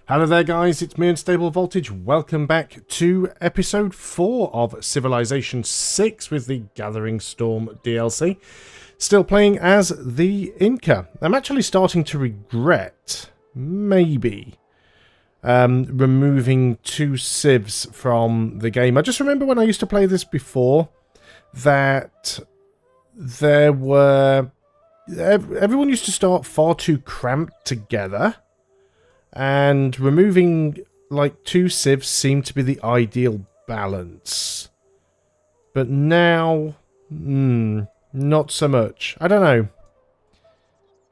Hello there guys, it's me Unstable Voltage. Welcome back to episode 4 of Civilization 6 with the Gathering Storm DLC. Still playing as the Inca. I'm actually starting to regret, maybe, removing 2 civs from the game. I just remember when I used to play this before that there were... everyone used to start far too cramped together. And removing, like, 2 civs seemed to be the ideal balance. But now, not so much. I don't know.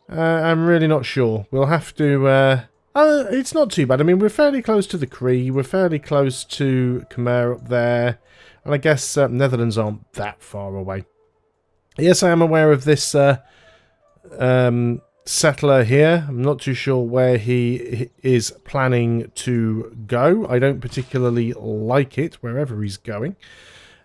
I'm really not sure. We'll have to, it's not too bad. I mean, we're fairly close to the Cree. We're fairly close to Khmer up there. And I guess Netherlands aren't that far away. Yes, I am aware of this, settler here. I'm not too sure where he is planning to go. I don't particularly like it wherever he's going.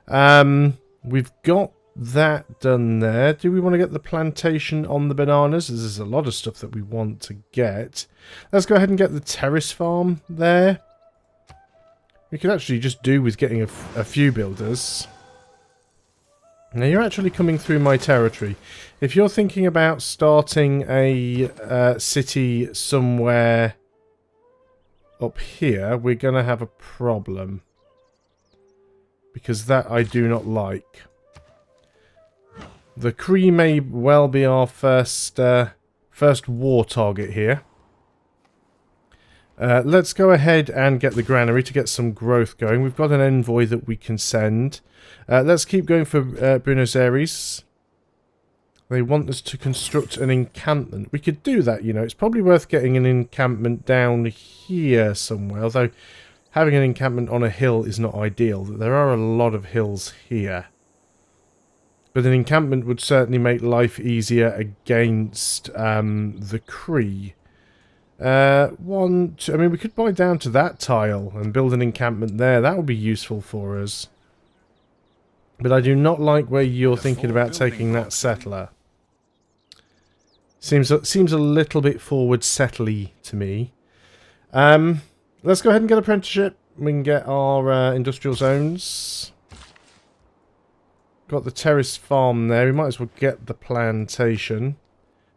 We've got that done there. Do we want to get the plantation on the bananas? There's a lot of stuff that we want to get. Let's go ahead and get the terrace farm there. We could actually just do with getting a few builders. Now you're actually coming through my territory. If you're thinking about starting a city somewhere up here, we're going to have a problem. Because that I do not like. The Cree may well be our first war target here. Let's go ahead and get the granary to get some growth going. We've got an envoy that we can send. Let's keep going for Buenos Aires. They want us to construct an encampment. We could do that, you know. It's probably worth getting an encampment down here somewhere. Although, having an encampment on a hill is not ideal. There are a lot of hills here. But an encampment would certainly make life easier against the Cree. I mean, we could buy down to that tile and build an encampment there. That would be useful for us. But I do not like where you're thinking about taking that settler. Seems a little bit forward settly to me. Let's go ahead and get apprenticeship. We can get our industrial zones. Got the terrace farm there. We might as well get the plantation. And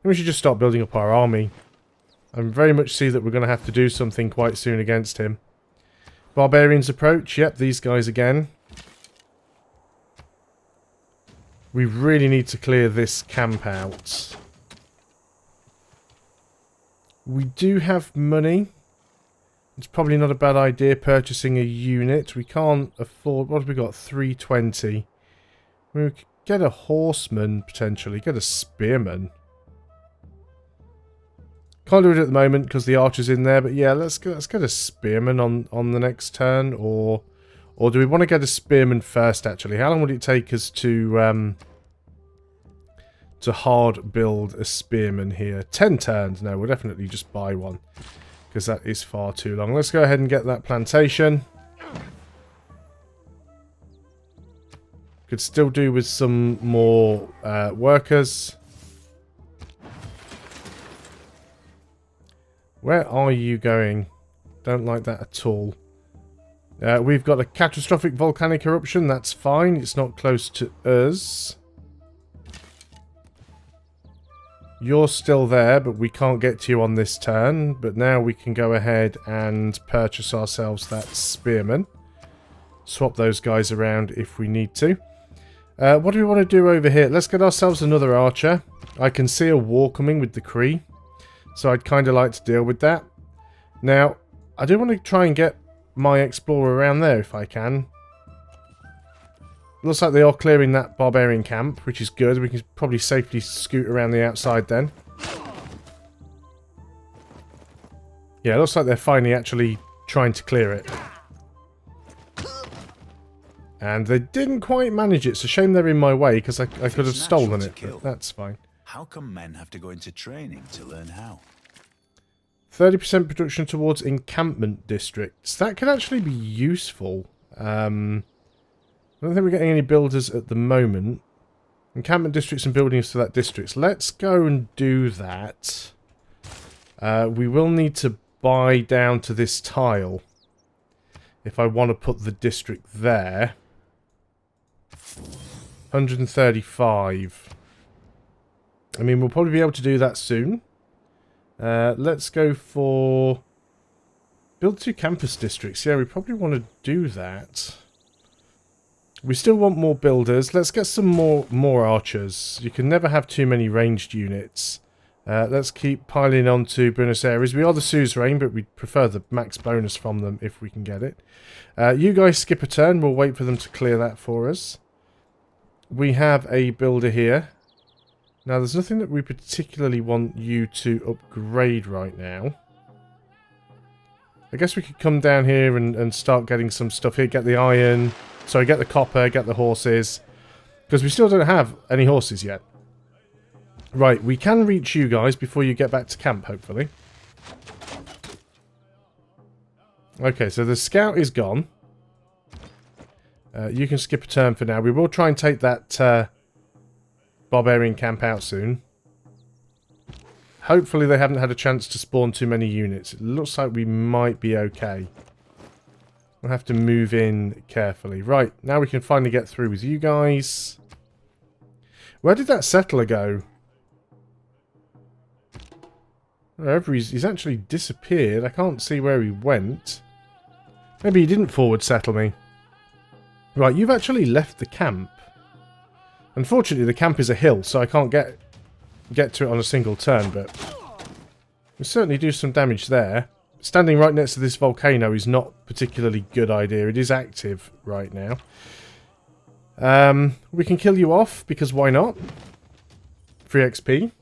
we should just start building up our army. I very much see that we're going to have to do something quite soon against him. Barbarians approach. Yep, these guys again. We really need to clear this camp out. We do have money. It's probably not a bad idea purchasing a unit. We can't afford... what have we got? 320. We could get a horseman, potentially. Get a spearman. Can't do it at the moment because the archer's in there. But yeah, let's get a spearman on the next turn. Or do we want to get a spearman first, actually? How long would it take us to hard build a spearman here? 10 turns? No, we'll definitely just buy one. Because that is far too long. Let's go ahead and get that plantation. Could still do with some more workers. Where are you going? Don't like that at all. We've got a catastrophic volcanic eruption. That's fine. It's not close to us. You're still there, but we can't get to you on this turn. But now we can go ahead and purchase ourselves that spearman. Swap those guys around if we need to. What do we want to do over here? Let's get ourselves another archer. I can see a war coming with the Cree. So I'd kind of like to deal with that. Now, I do want to try and get my explorer around there if I can. Looks like they are clearing that barbarian camp, which is good. We can probably safely scoot around the outside then. Yeah, it looks like they're finally actually trying to clear it. And they didn't quite manage it. It's a shame they're in my way because I could have stolen it, but that's fine. How come men have to go into training to learn how? 30% production towards encampment districts. That could actually be useful. I don't think we're getting any builders at the moment. Encampment districts and buildings for that districts. Let's go and do that. We will need to buy down to this tile if I want to put the district there. 135. I mean, we'll probably be able to do that soon. Let's go for... build 2 campus districts. Yeah, we probably want to do that. We still want more builders. Let's get some more archers. You can never have too many ranged units. Let's keep piling on to Buenos Aires. We are the suzerain, but we prefer the max bonus from them if we can get it. You guys skip a turn. We'll wait for them to clear that for us. We have a builder here. Now, there's nothing that we particularly want you to upgrade right now. I guess we could come down here and start getting some stuff here. Get the iron. Sorry, get the copper, get the horses. Because we still don't have any horses yet. Right, we can reach you guys before you get back to camp, hopefully. Okay, so the scout is gone. You can skip a turn for now. We will try and take that barbarian camp out soon. Hopefully they haven't had a chance to spawn too many units. It looks like we might be okay. We'll have to move in carefully. Right, now we can finally get through with you guys. Where did that settler go? Wherever he's actually disappeared. I can't see where he went. Maybe he didn't forward settle me. Right, you've actually left the camp. Unfortunately, the camp is a hill, so I can't get to it on a single turn, but we certainly do some damage there. Standing right next to this volcano is not a particularly good idea. It is active right now. We can kill you off, because why not? Free XP.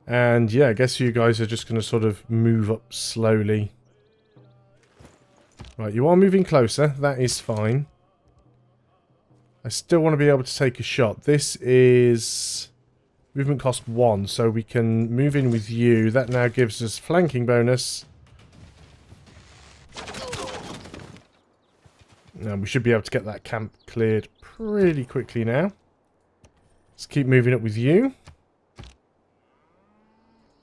And yeah, I guess you guys are just going to sort of move up slowly. Right, you are moving closer. That is fine. I still want to be able to take a shot. This is movement cost 1, so we can move in with you. That now gives us flanking bonus. Now we should be able to get that camp cleared pretty quickly now. Let's keep moving up with you.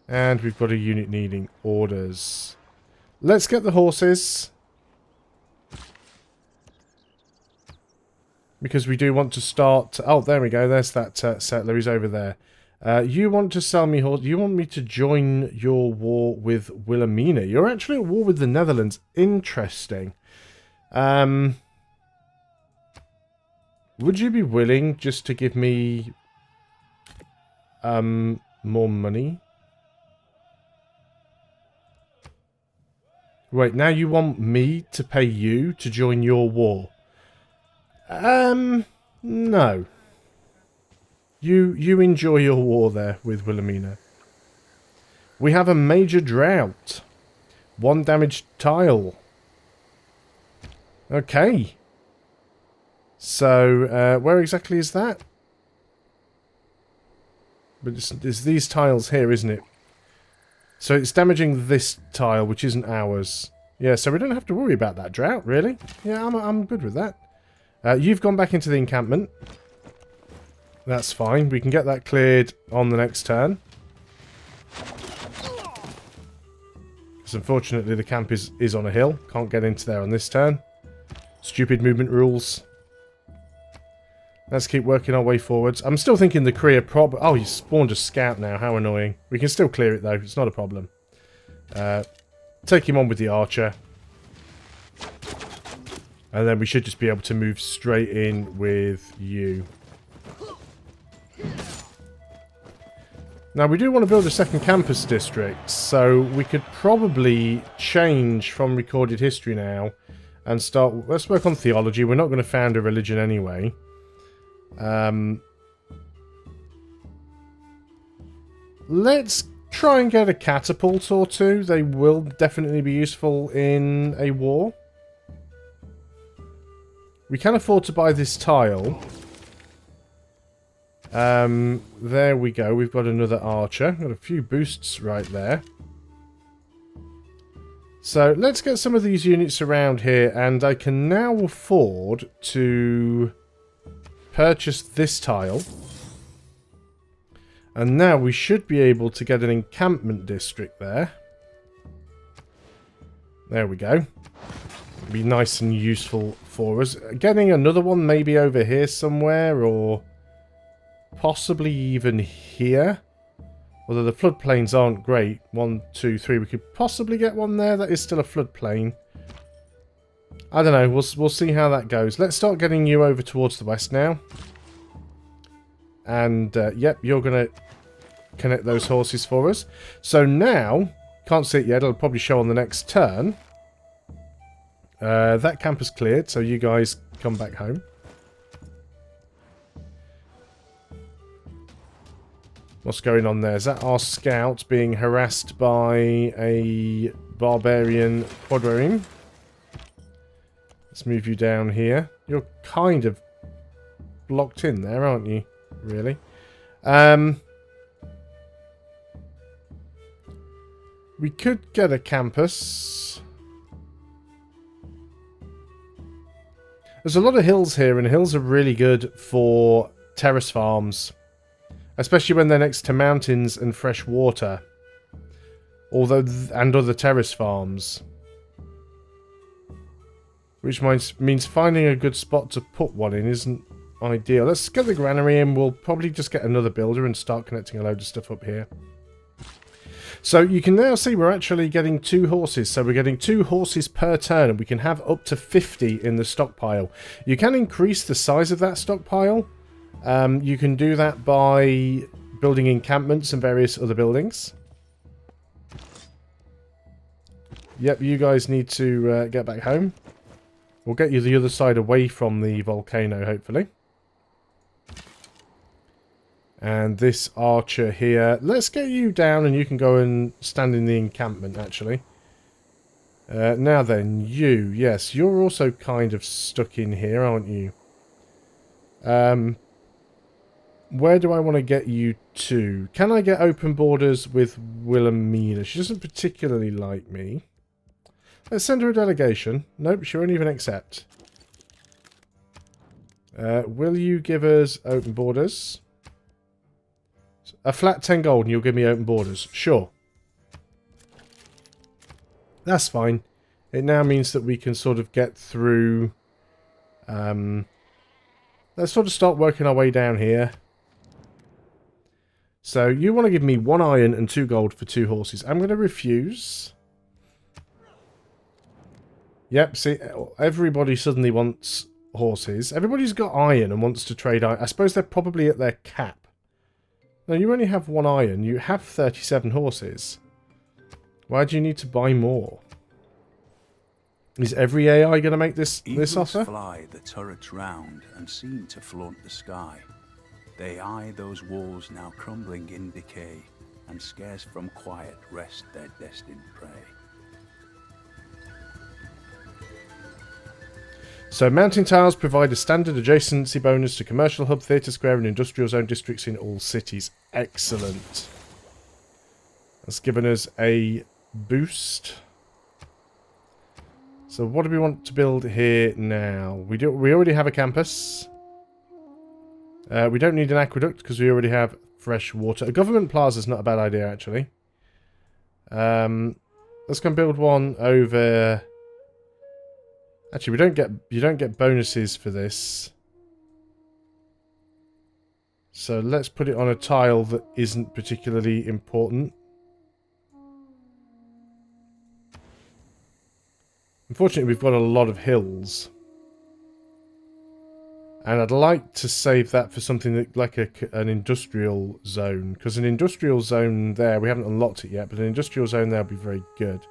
And we've got a unit needing orders. Let's get the horses. Because we do want to start... oh, there we go. There's that settler. He's over there. You want to sell me horse. You want me to join your war with Wilhelmina. You're actually at war with the Netherlands. Interesting. Would you be willing just to give me more money? Wait, now you want me to pay you to join your war? No. You enjoy your war there with Wilhelmina. We have a major drought. 1 damaged tile. Okay. So, where exactly is that? But it's these tiles here, isn't it? So it's damaging this tile, which isn't ours. Yeah, so we don't have to worry about that drought, really. Yeah, I'm good with that. You've gone back into the encampment. That's fine. We can get that cleared on the next turn. Because unfortunately the camp is on a hill. Can't get into there on this turn. Stupid movement rules. Let's keep working our way forwards. I'm still thinking the Korea prob... oh, you spawned a scout now. How annoying. We can still clear it, though. It's not a problem. Take him on with the archer. And then we should just be able to move straight in with you. Now, we do want to build a second campus district, so we could probably change from recorded history now and start... let's work on theology. We're not going to found a religion anyway. Let's try and get a catapult or 2. They will definitely be useful in a war. We can afford to buy this tile. There we go. We've got another archer. Got a few boosts right there. So let's get some of these units around here, and I can now afford to purchase this tile. And now we should be able to get an encampment district there. There we go. Be nice and useful for us. Getting another one maybe over here somewhere, or possibly even here. Although the floodplains aren't great. 1, 2, 3. We could possibly get one there. That is still a floodplain. I don't know. We'll see how that goes. Let's start getting you over towards the west now. And, yep, you're going to connect those horses for us. So now, can't see it yet. It'll probably show on the next turn. That camp is cleared, so you guys come back home. What's going on there? Is that our scout being harassed by a barbarian quadrireme? Let's move you down here. You're kind of blocked in there, aren't you? Really? We could get a campus. There's a lot of hills here, and hills are really good for terrace farms. Especially when they're next to mountains and fresh water. And other terrace farms. Which means finding a good spot to put one in isn't ideal. Let's get the granary in. We'll probably just get another builder and start connecting a load of stuff up here. So you can now see we're actually getting 2 horses. So we're getting 2 horses per turn, and we can have up to 50 in the stockpile. You can increase the size of that stockpile. You can do that by building encampments and various other buildings. Yep, you guys need to get back home. We'll get you the other side away from the volcano, hopefully. And this archer here. Let's get you down and you can go and stand in the encampment, actually. Now then, you. Yes, you're also kind of stuck in here, aren't you? Where do I want to get you to? Can I get open borders with Wilhelmina? She doesn't particularly like me. Let's send her a delegation. Nope, she won't even accept. Will you give us open borders? A flat 10 gold and you'll give me open borders. Sure. That's fine. It now means that we can sort of get through... let's sort of start working our way down here. So, you want to give me 1 iron and 2 gold for 2 horses. I'm going to refuse. Yep, see, everybody suddenly wants horses. Everybody's got iron and wants to trade iron. I suppose they're probably at their cap. No, you only have 1 iron. You have 37 horses. Why do you need to buy more? Is every AI going to make this offer? Eagles fly the turrets round and seem to flaunt the sky. They eye those walls now crumbling in decay, and scarce from quiet rest their destined prey. So mountain tiles provide a standard adjacency bonus to commercial hub, theatre square and industrial zone districts in all cities. Excellent. That's given us a boost. So what do we want to build here now? We already have a campus. We don't need an aqueduct because we already have fresh water. A government plaza is not a bad idea, actually. Let's go and build one over. Actually, you don't get bonuses for this. So let's put it on a tile that isn't particularly important. Unfortunately, we've got a lot of hills. And I'd like to save that for something that, like an industrial zone. Because an industrial zone there, we haven't unlocked it yet, but an industrial zone there would be very good.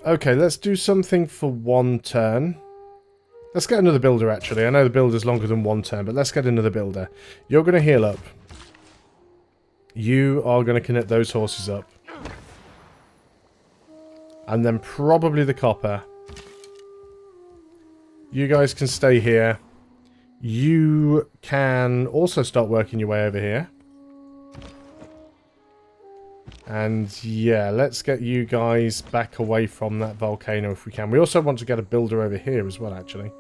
Okay, let's do something for 1 turn. Let's get another builder, actually. I know the builder's longer than 1 turn, but let's get another builder. You're going to heal up. You are going to connect those horses up. And then probably the copper. You guys can stay here. You can also start working your way over here. And yeah, let's get you guys back away from that volcano if we can. We also want to get a builder over here as well, actually.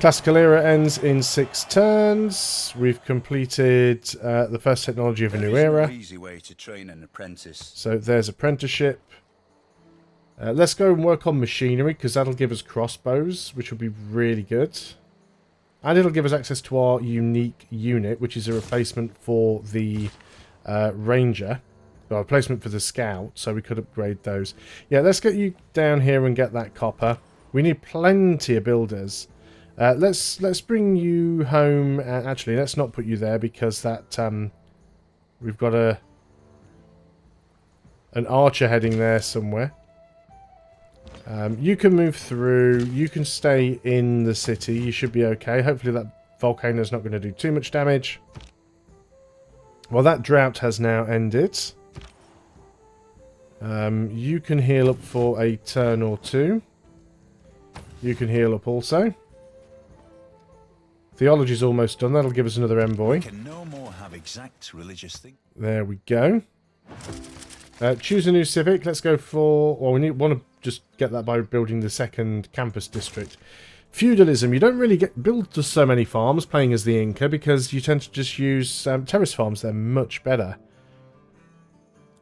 Classical era ends in 6 turns. We've completed the first technology of a new era. Easy way to train an apprentice. So there's apprenticeship. Let's go and work on machinery, because that'll give us crossbows, which will be really good. And it'll give us access to our unique unit, which is a replacement for the ranger. Or a replacement for the scout, so we could upgrade those. Yeah, let's get you down here and get that copper. We need plenty of builders. Let's bring you home. Actually, let's not put you there, because that we've got an archer heading there somewhere. You can move through. You can stay in the city. You should be okay. Hopefully that volcano is not going to do too much damage. Well, that drought has now ended. You can heal up for a turn or two. You can heal up also. Theology's almost done. That'll give us another envoy. Can no more have exact religious thing. There we go. Choose a new civic. Let's go for... Well, we want to just get that by building the second campus district. Feudalism. You don't really build just so many farms playing as the Inca, because you tend to just use terrace farms. They're much better.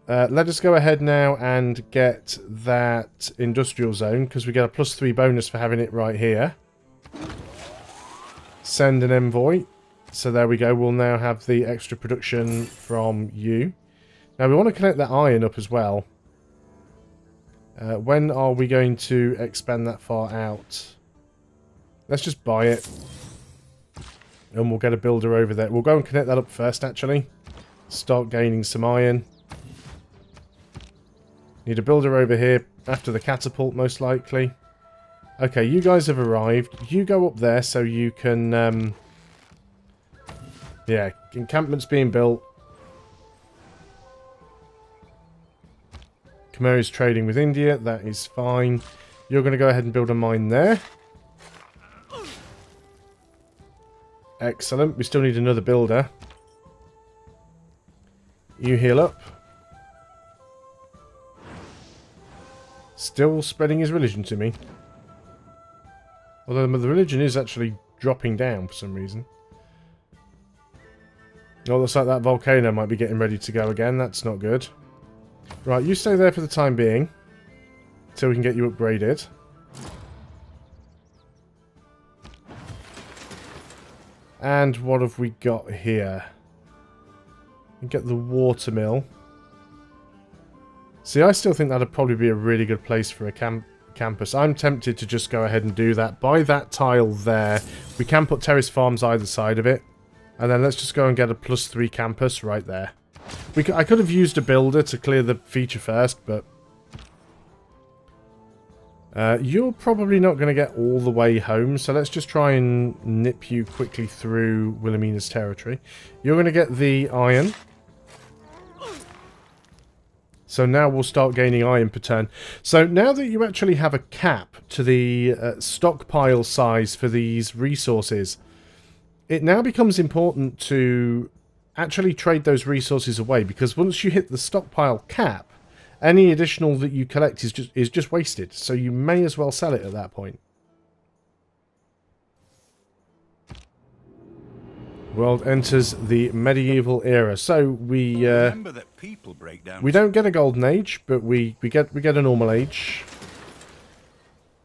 Let us go ahead now and get that industrial zone, because we get a +3 bonus for having it right here. Send an envoy. So there we go. We'll now have the extra production from you. Now we want to connect that iron up as well. When are we going to expand that far out? Let's just buy it. And we'll get a builder over there. We'll go and connect that up first, actually. Start gaining some iron. Need a builder over here after the catapult, most likely. Okay, you guys have arrived. You go up there so you can... yeah, encampment's being built. Khmer's trading with India. That is fine. You're going to go ahead and build a mine there. Excellent. We still need another builder. You heal up. Still spreading his religion to me. Although the religion is actually dropping down for some reason. Oh, looks like that volcano might be getting ready to go again. That's not good. Right, you stay there for the time being. Until we can get you upgraded. And what have we got here? We get the watermill. See, I still think that'd probably be a really good place for a campus. I'm tempted to just go ahead and do that. By that tile there, we can put terrace farms either side of it. And then let's just go and get a +3 campus right there. I could have used a builder to clear the feature first, but... you're probably not going to get all the way home, so let's just try and nip you quickly through Wilhelmina's territory. You're going to get the iron. So now we'll start gaining iron per turn. So now that you actually have a cap to the stockpile size for these resources, it now becomes important to actually trade those resources away, because once you hit the stockpile cap, any additional that you collect is just wasted. So you may as well sell it at that point. World enters the medieval era. So we Remember that people break down. We don't get a golden age, but we get a normal age.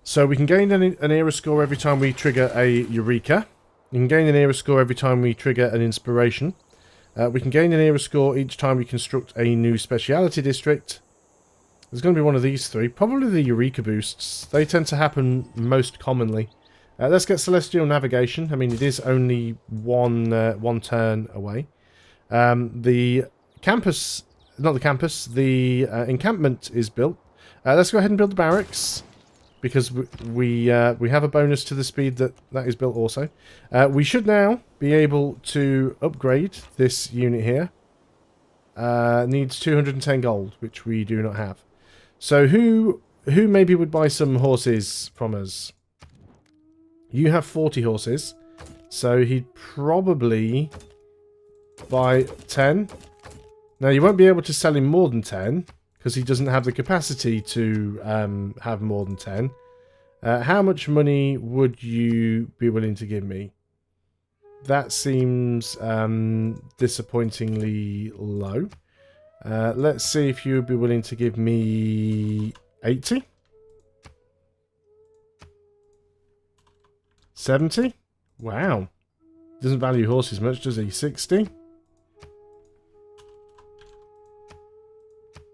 So we can gain an era score every time we trigger a Eureka. You can gain an era score every time we trigger an inspiration. We can gain an era score each time we construct a new speciality district. There's going to be one of these three. Probably the Eureka boosts. They tend to happen most commonly. Let's get Celestial Navigation. I mean, it is only one turn away. The campus... Not the campus. The encampment is built. Let's go ahead and build the barracks. Because we have a bonus to the speed that is built also. We should now be able to upgrade this unit here. Needs 210 gold, which we do not have. So who maybe would buy some horses from us? You have 40 horses. So he'd probably buy 10. Now you won't be able to sell him more than 10. Because he doesn't have the capacity to have more than 10. How much money would you be willing to give me? That seems disappointingly low. Let's see if you would be willing to give me 80? 70? Wow. Doesn't value horses much, does he? 60?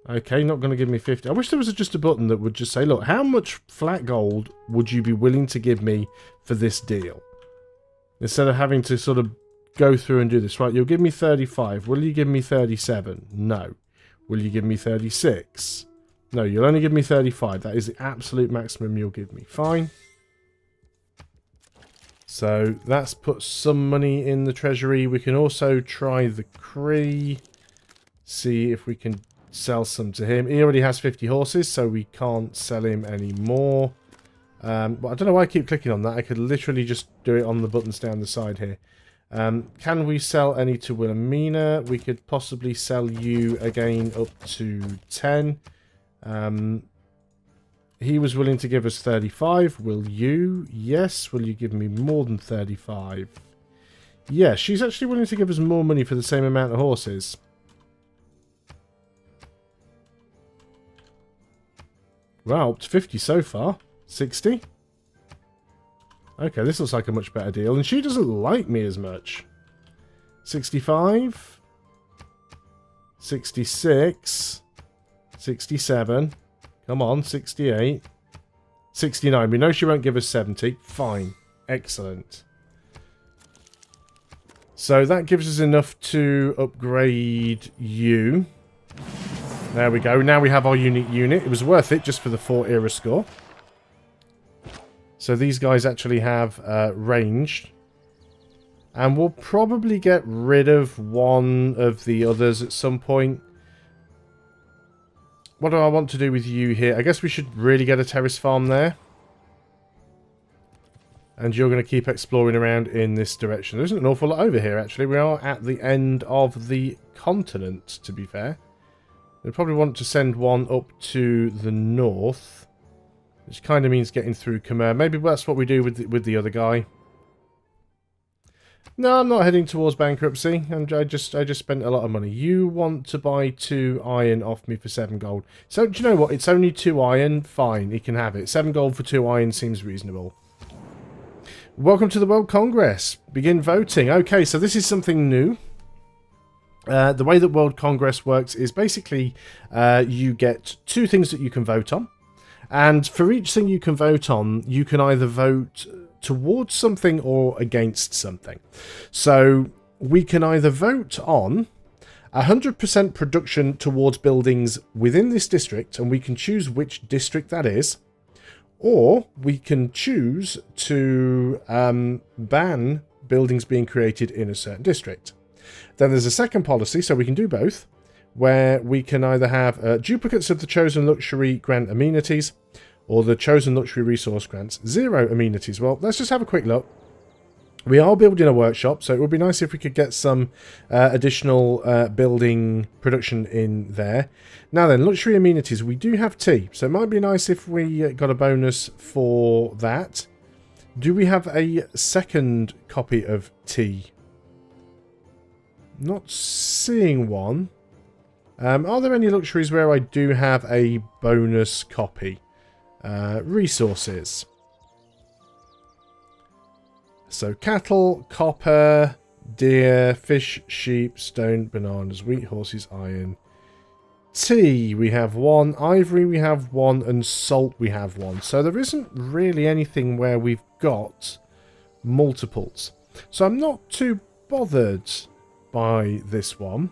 Okay, not going to give me 50. I wish there was just a button that would just say, look, how much flat gold would you be willing to give me for this deal? Instead of having to sort of go through and do this. Right, you'll give me 35. Will you give me 37? No. Will you give me 36? No, you'll only give me 35. That is the absolute maximum you'll give me. Fine. So that's put some money in the treasury. We can also try the Cree. See if we can sell some to him. He already has 50 horses, so we can't sell him any more. But I don't know why I keep clicking on that. I could literally just do it on the buttons down the side here. Can we sell any to Wilhelmina? We could possibly sell you again up to 10. He was willing to give us 35. Will you? Yes. Will you give me more than 35? Yeah, she's actually willing to give us more money for the same amount of horses. Wow, up to 50 so far. 60? Okay, this looks like a much better deal. And she doesn't like me as much. 65? 66? 67? Come on, 68? 69. We know she won't give us 70. Fine. Excellent. So that gives us enough to upgrade you. There we go. Now we have our unique unit. It was worth it just for the 4 era score. So these guys actually have ranged. And we'll probably get rid of one of the others at some point. What do I want to do with you here? I guess we should really get a terrace farm there. And you're going to keep exploring around in this direction. There isn't an awful lot over here, actually. We are at the end of the continent, to be fair. We probably want to send one up to the north. Which kind of means getting through Khmer. Maybe that's what we do with the other guy. No, I'm not heading towards bankruptcy. I just spent a lot of money. You want to buy 2 iron off me for 7 gold. So, do you know what? It's only 2 iron. Fine, he can have it. 7 gold for 2 iron seems reasonable. Welcome to the World Congress. Begin voting. Okay, so this is something new. The way that World Congress works is basically you get 2 things that you can vote on. And for each thing you can vote on, you can either vote towards something or against something. So we can either vote on 100% production towards buildings within this district, and we can choose which district that is, or we can choose to ban buildings being created in a certain district. Then there's a second policy, so we can do both, where we can either have duplicates of the chosen luxury grant amenities, or the chosen luxury resource grants 0 amenities. Well, let's just have a quick look. We are building a workshop, so it would be nice if we could get some additional building production in there. Now then, luxury amenities. We do have tea, so it might be nice if we got a bonus for that. Do we have a second copy of tea? Not seeing one. Are there any luxuries where I do have a bonus copy? Resources. So cattle, copper, deer, fish, sheep, stone, bananas, wheat, horses, iron. Tea, we have 1. Ivory, we have 1. And salt, we have 1. So there isn't really anything where we've got multiples. So I'm not too bothered by this one.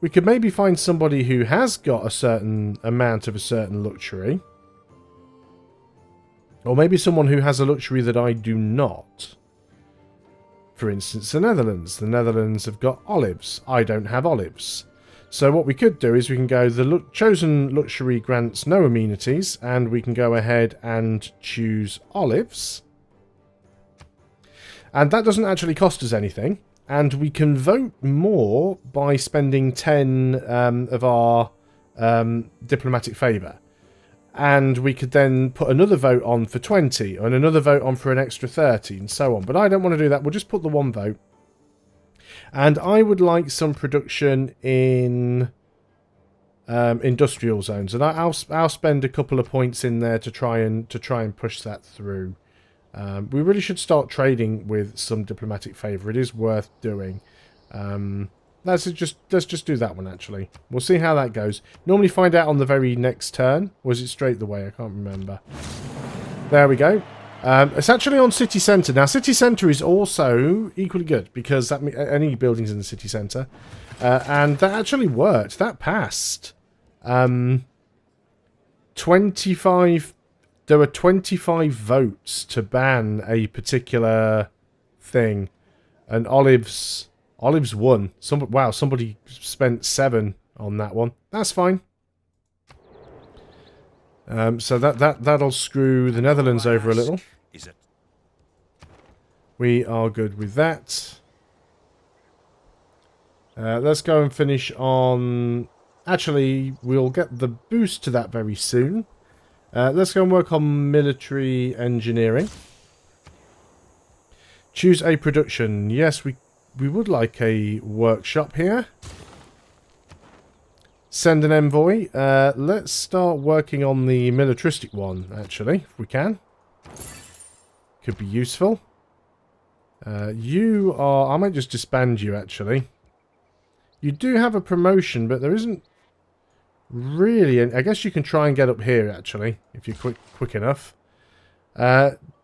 We could maybe find somebody who has got a certain amount of a certain luxury. Or maybe someone who has a luxury that I do not. For instance, the Netherlands. The Netherlands have got olives. I don't have olives. So what we could do is we can go, the chosen luxury grants no amenities, and we can go ahead and choose olives. And that doesn't actually cost us anything. And we can vote more by spending 10 of our diplomatic favour. and we could then put another vote on for 20, and another vote on for an extra 30, and so on. But I don't want to do that. We'll just put the one vote. And I would like some production in industrial zones, and I'll spend a couple of points in there to try and push that through. We really should start trading with some diplomatic favour. It is worth doing. Let's just do that one, actually. We'll see how that goes. Normally find out on the very next turn. Or is it straight the way? I can't remember. There we go. It's actually on city centre. Now, city centre is also equally good, because that any buildings in the city centre. And that actually worked. That passed. 25... There were 25 votes to ban a particular thing. And Olives won. Wow, somebody spent 7 on that one. That's fine. So that'll screw the Netherlands over a little. We are good with that. Let's go and finish on... Actually, we'll get the boost to that very soon. Let's go and work on military engineering. Choose a production. Yes, we would like a workshop here. Send an envoy. Let's start working on the militaristic one, actually, if we can. Could be useful. You are... I might just disband you, actually. You do have a promotion, but there isn't really... I guess you can try and get up here, actually, if you're quick enough.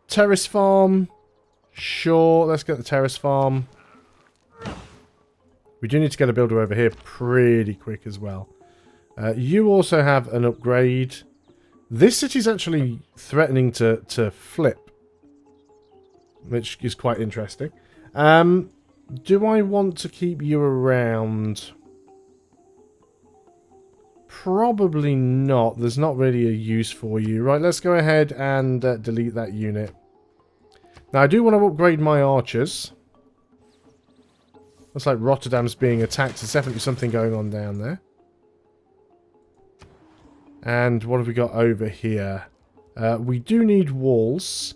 Terrace farm. Sure, let's get the terrace farm. We do need to get a builder over here pretty quick as well. You also have an upgrade. This city's actually threatening to flip, which is quite interesting. Do I want to keep you around? Probably not. There's not really a use for you. Right, let's go ahead and delete that unit. Now, I do want to upgrade my archers. Looks like Rotterdam's being attacked. There's definitely something going on down there. And what have we got over here? We do need walls,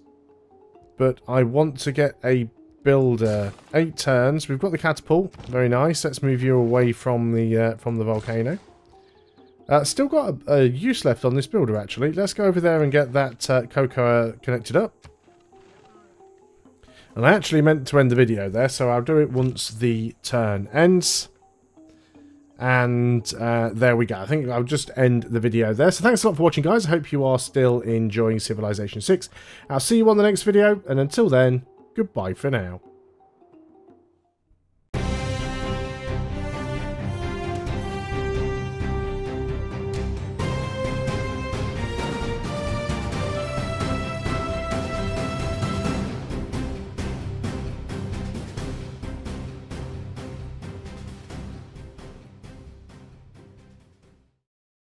but I want to get a builder. 8 turns. We've got the catapult. Very nice. Let's move you away from the volcano. Still got a use left on this builder, actually. Let's go over there and get that cocoa connected up. And I actually meant to end the video there, so I'll do it once the turn ends. And there we go. I think I'll just end the video there. So thanks a lot for watching, guys. I hope you are still enjoying Civilization 6. I'll see you on the next video, and until then, goodbye for now.